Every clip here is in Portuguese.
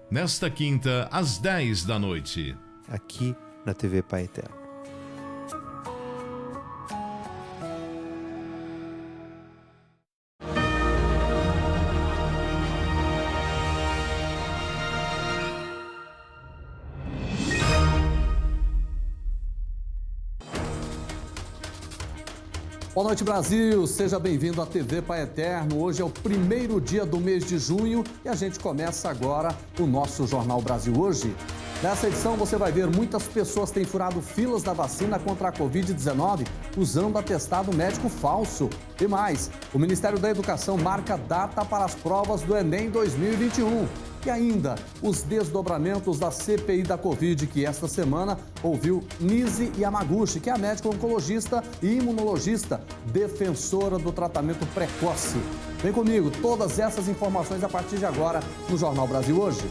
nesta quinta, às 10 da noite. Aqui na TV Pai Eterno. Boa noite, Brasil! Seja bem-vindo à TV Pai Eterno. Hoje é o primeiro dia do mês de junho e a gente começa agora o nosso Jornal Brasil Hoje. Nessa edição você vai ver muitas pessoas têm furado filas da vacina contra a Covid-19 usando atestado médico falso. E mais, o Ministério da Educação marca data para as provas do Enem 2021. E ainda, os desdobramentos da CPI da Covid, que esta semana ouviu Nise Yamaguchi, que é a médica oncologista e imunologista, defensora do tratamento precoce. Vem comigo, todas essas informações a partir de agora no Jornal Brasil Hoje.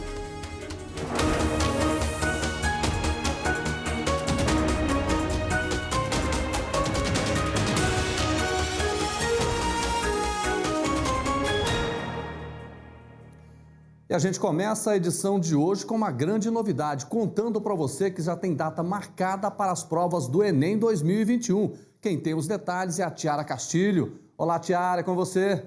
E a gente começa a edição de hoje com uma grande novidade, contando para você que já tem data marcada para as provas do Enem 2021. Quem tem os detalhes é a Tiara Castilho. Olá, Tiara, é com você.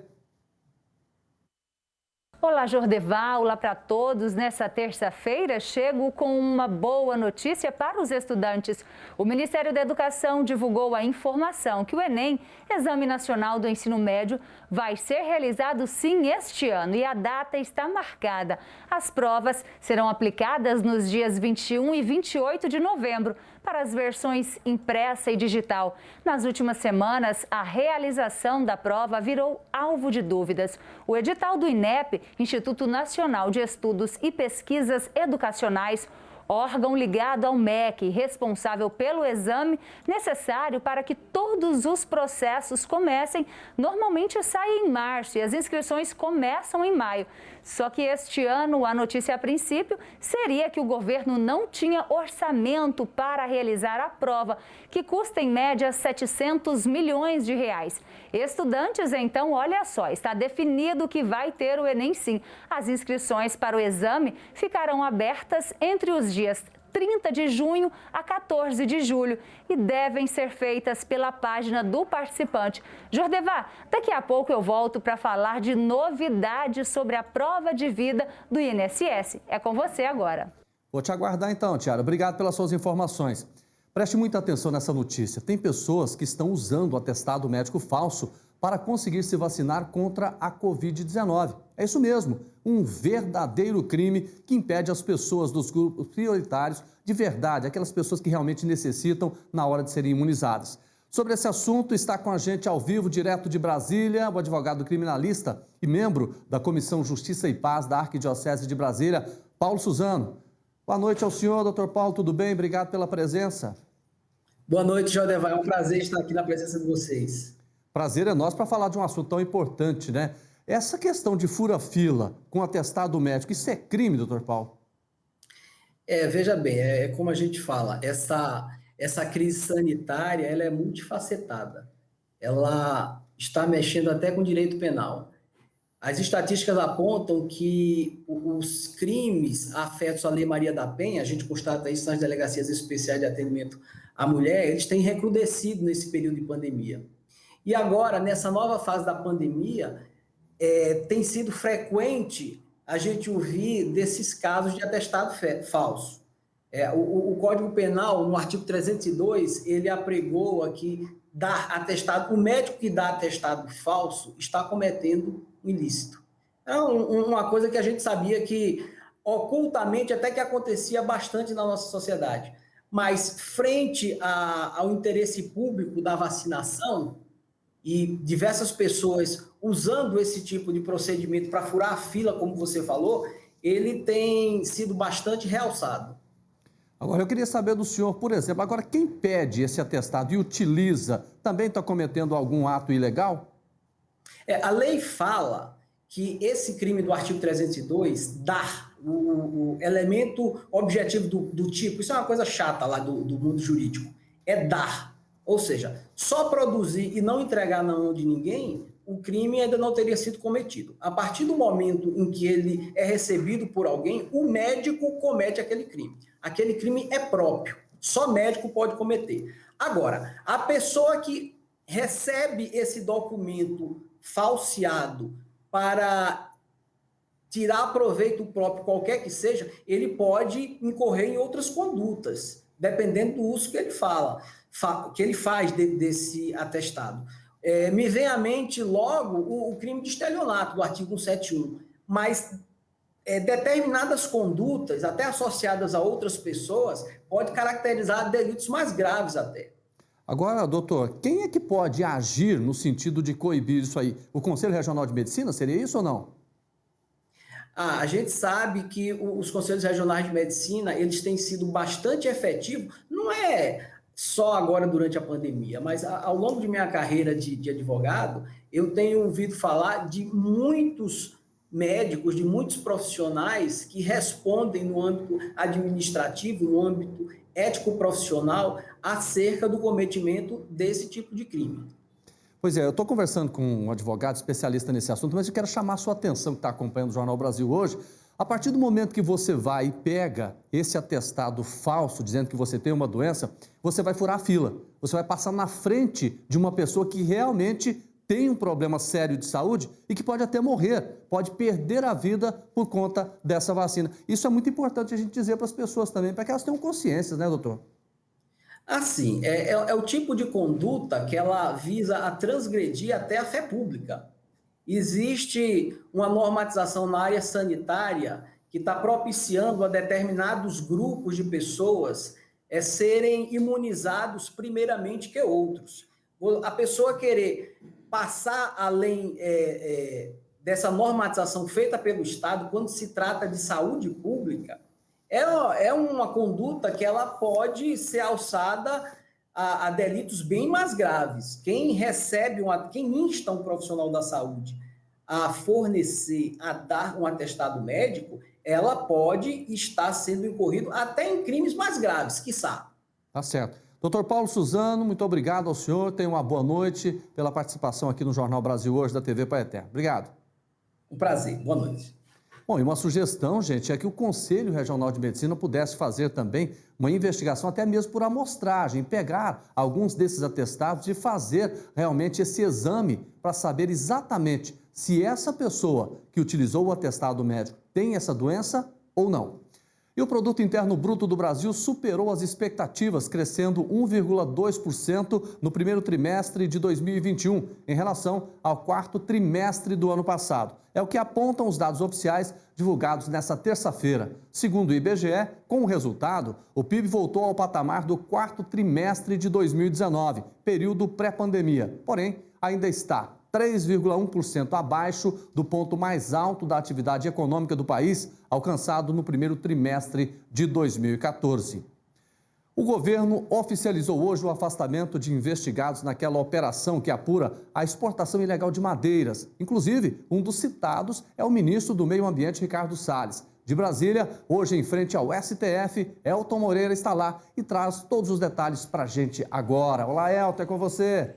Olá, Jordeval, olá para todos. Nessa terça-feira, chego com uma boa notícia para os estudantes. O Ministério da Educação divulgou a informação que o Enem, Exame Nacional do Ensino Médio, vai ser realizado sim este ano e a data está marcada. As provas serão aplicadas nos dias 21 e 28 de novembro para as versões impressa e digital. Nas últimas semanas, a realização da prova virou alvo de dúvidas. O edital do INEP, Instituto Nacional de Estudos e Pesquisas Educacionais, órgão ligado ao MEC, responsável pelo exame necessário para que todos os processos comecem, normalmente sai em março e as inscrições começam em maio. Só que este ano, a notícia a princípio seria que o governo não tinha orçamento para realizar a prova, que custa em média 700 milhões de reais. Estudantes, então, olha só, está definido que vai ter o Enem sim. As inscrições para o exame ficarão abertas entre os dias 30 de junho a 14 de julho e devem ser feitas pela página do participante. Jordevá, daqui a pouco eu volto para falar de novidades sobre a prova de vida do INSS. É com você agora. Vou te aguardar então, Tiara. Obrigado pelas suas informações. Preste muita atenção nessa notícia. Tem pessoas que estão usando o atestado médico falso para conseguir se vacinar contra a Covid-19. É isso mesmo, um verdadeiro crime que impede as pessoas dos grupos prioritários de verdade, aquelas pessoas que realmente necessitam na hora de serem imunizadas. Sobre esse assunto está com a gente ao vivo, direto de Brasília, o advogado criminalista e membro da Comissão Justiça e Paz da Arquidiocese de Brasília, Paulo Suzano. Boa noite ao senhor, doutor Paulo, tudo bem? Obrigado pela presença. Boa noite, Jordeval. É um prazer estar aqui na presença de vocês. Prazer é nosso para falar de um assunto tão importante, né? Essa questão de fura-fila com atestado médico, isso é crime, doutor Paulo? Veja bem, é como a gente fala, essa crise sanitária, ela é multifacetada. Ela está mexendo até com o direito penal. As estatísticas apontam que os crimes afetos à Lei Maria da Penha, a gente constata isso nas delegacias especiais de atendimento à mulher, eles têm recrudescido nesse período de pandemia. E agora, nessa nova fase da pandemia, tem sido frequente a gente ouvir desses casos de atestado falso. O Código Penal, no artigo 302, ele apregou aqui dar atestado, o médico que dá atestado falso está cometendo um ilícito. É uma coisa que a gente sabia que ocultamente até que acontecia bastante na nossa sociedade. Mas frente ao interesse público da vacinação, e diversas pessoas usando esse tipo de procedimento para furar a fila, como você falou, ele tem sido bastante realçado. Agora, eu queria saber do senhor, por exemplo, agora quem pede esse atestado e utiliza, também está cometendo algum ato ilegal? A lei fala que esse crime do artigo 302, dar o elemento objetivo do tipo, isso é uma coisa chata lá do mundo jurídico, é dar. Ou seja, só produzir e não entregar na mão de ninguém, o crime ainda não teria sido cometido. A partir do momento em que ele é recebido por alguém, o médico comete aquele crime. Aquele crime é próprio, só médico pode cometer. Agora, a pessoa que recebe esse documento falseado para tirar proveito próprio, qualquer que seja, ele pode incorrer em outras condutas, dependendo do uso que ele faz desse atestado. Me vem à mente logo o crime de estelionato, do artigo 171, mas determinadas condutas, até associadas a outras pessoas, pode caracterizar delitos mais graves até. Agora, doutor, quem é que pode agir no sentido de coibir isso aí? O Conselho Regional de Medicina, seria isso ou não? A gente sabe que os Conselhos Regionais de Medicina, eles têm sido bastante efetivos, não é só agora durante a pandemia, mas ao longo de minha carreira de advogado, eu tenho ouvido falar de muitos médicos, de muitos profissionais que respondem no âmbito administrativo, no âmbito ético-profissional, acerca do cometimento desse tipo de crime. Pois é, eu estou conversando com um advogado especialista nesse assunto, mas eu quero chamar a sua atenção, que está acompanhando o Jornal Brasil hoje. A partir do momento que você vai e pega esse atestado falso, dizendo que você tem uma doença, você vai furar a fila. Você vai passar na frente de uma pessoa que realmente tem um problema sério de saúde e que pode até morrer, pode perder a vida por conta dessa vacina. Isso é muito importante a gente dizer para as pessoas também, para que elas tenham consciência, né, doutor? Assim, é o tipo de conduta que ela visa a transgredir até a fé pública. Existe uma normatização na área sanitária que está propiciando a determinados grupos de pessoas serem imunizados primeiramente que outros. A pessoa querer passar além dessa normatização feita pelo Estado, quando se trata de saúde pública, é uma conduta que ela pode ser alçada a delitos bem mais graves. Quem insta um profissional da saúde a fornecer, a dar um atestado médico, ela pode estar sendo incorrido até em crimes mais graves, quiçá. Tá certo. Doutor Paulo Suzano, muito obrigado ao senhor. Tenha uma boa noite pela participação aqui no Jornal Brasil hoje da TV Paeterno. Obrigado. Um prazer. Boa noite. Bom, e uma sugestão, gente, é que o Conselho Regional de Medicina pudesse fazer também uma investigação, até mesmo por amostragem, pegar alguns desses atestados e fazer realmente esse exame para saber exatamente se essa pessoa que utilizou o atestado médico tem essa doença ou não. E o Produto Interno Bruto do Brasil superou as expectativas, crescendo 1,2% no primeiro trimestre de 2021, em relação ao quarto trimestre do ano passado. É o que apontam os dados oficiais divulgados nesta terça-feira. Segundo o IBGE, com o resultado, o PIB voltou ao patamar do quarto trimestre de 2019, período pré-pandemia. Porém, ainda está 3,1% abaixo do ponto mais alto da atividade econômica do país, alcançado no primeiro trimestre de 2014. O governo oficializou hoje o afastamento de investigados naquela operação que apura a exportação ilegal de madeiras. Inclusive, um dos citados é o ministro do Meio Ambiente, Ricardo Salles. De Brasília, hoje em frente ao STF, Elton Moreira está lá e traz todos os detalhes para a gente agora. Olá, Elton, é com você.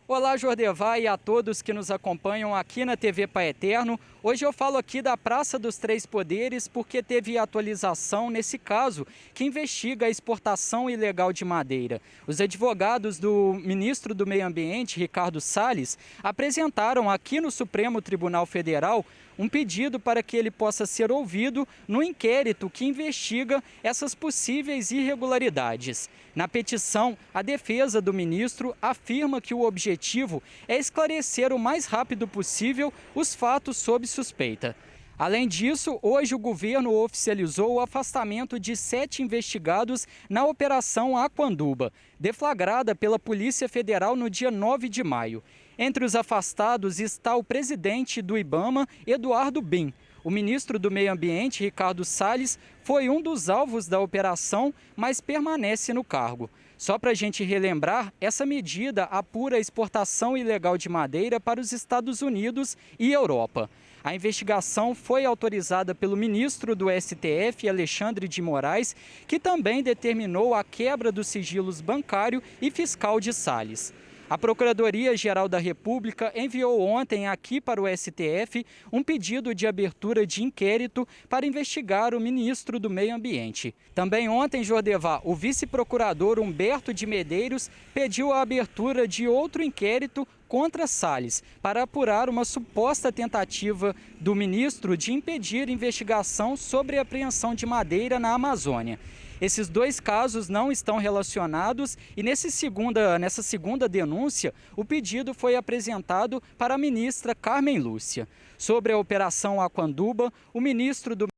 Olá, Jordevá, e a todos que nos acompanham aqui na TV Paeterno. Hoje eu falo aqui da Praça dos Três Poderes porque teve atualização nesse caso que investiga a exportação ilegal de madeira. Os advogados do ministro do Meio Ambiente, Ricardo Salles, apresentaram aqui no Supremo Tribunal Federal um pedido para que ele possa ser ouvido no inquérito que investiga essas possíveis irregularidades. Na petição, a defesa do ministro afirma que o objetivo é esclarecer o mais rápido possível os fatos sob suspeita. Além disso, hoje o governo oficializou o afastamento de 7 investigados na Operação Aquanduba, deflagrada pela Polícia Federal no dia 9 de maio. Entre os afastados está o presidente do IBAMA, Eduardo Bin. O ministro do Meio Ambiente, Ricardo Salles, foi um dos alvos da operação, mas permanece no cargo. Só para a gente relembrar, essa medida apura a exportação ilegal de madeira para os Estados Unidos e Europa. A investigação foi autorizada pelo ministro do STF, Alexandre de Moraes, que também determinou a quebra dos sigilos bancário e fiscal de Salles. A Procuradoria-Geral da República enviou ontem aqui para o STF um pedido de abertura de inquérito para investigar o ministro do Meio Ambiente. Também ontem, Jordevar, o vice-procurador Humberto de Medeiros pediu a abertura de outro inquérito contra Salles para apurar uma suposta tentativa do ministro de impedir investigação sobre a apreensão de madeira na Amazônia. Esses dois casos não estão relacionados e nessa segunda denúncia, o pedido foi apresentado para a ministra Carmen Lúcia. Sobre a Operação Aquanduba, o ministro do